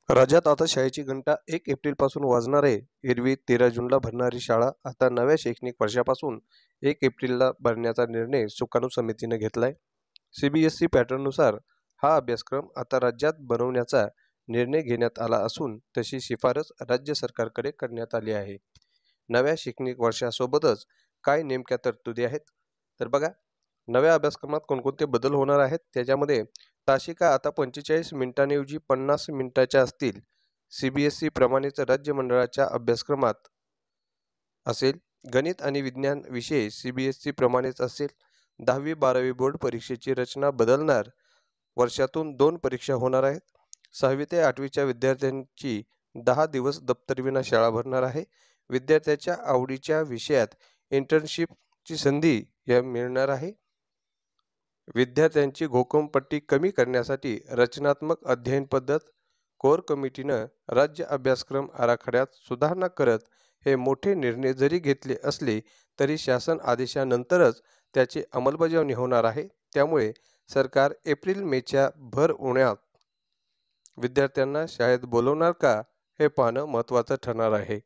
राज्यात आता शाळेची घंटा 1 एप्रिलपासून वाजणार आहे. एरवी 13 जूनला भरणारी शाळा आता नव्या शैक्षणिक वर्षापासून 1 एप्रिलला भरण्याचा निर्णय सुकाणू समितीने घेतलाय. सीबीएसई पॅटर्ननुसार हा अभ्यासक्रम आता राज्यात बनवण्याचा निर्णय घेण्यात आला असून तशी शिफारस राज्य सरकारकडे करण्यात आली आहे. नव्या शैक्षणिक वर्षासोबतच काय नेमक्या तरतुदी आहेत तर बघा, नव्या अभ्यासक्रमात कोणकोणते बदल होणार आहेत त्याच्यामध्ये तासिका आता 45 मिनिटांऐवजी 50 मिनिटाच्या असतील. सीबीएसई प्रमाणेच राज्य मंडळाच्या अभ्यासक्रमात असेल. गणित आणि विज्ञान विषय सीबीएसई प्रमाणेच असेल. 10वी-12वी बोर्ड परीक्षेची रचना बदलणार. वर्षातून 2 परीक्षा होणार आहेत. 6वी ते 8वीच्या विद्यार्थ्यांची 10 दिवस दप्तरविना शाळा भरणार आहे. विद्यार्थ्याच्या आवडीच्या विषयात इंटर्नशिपची संधी मिळणार आहे. विद्यार्थ्यांची घोकंपट्टी कमी करण्यासाठी रचनात्मक अध्ययन पद्धत. कोर कमिटीनं राज्य अभ्यासक्रम आराखड्यात सुधारणा करत हे मोठे निर्णय जरी घेतले असले तरी शासन आदेशानंतरच त्याची अंमलबजावणी होणार आहे. त्यामुळे सरकार एप्रिल-मेच्या भर उन्हाळ्यात विद्यार्थ्यांना शाळेत बोलवणार का हे पाहणं महत्त्वाचं ठरणार आहे.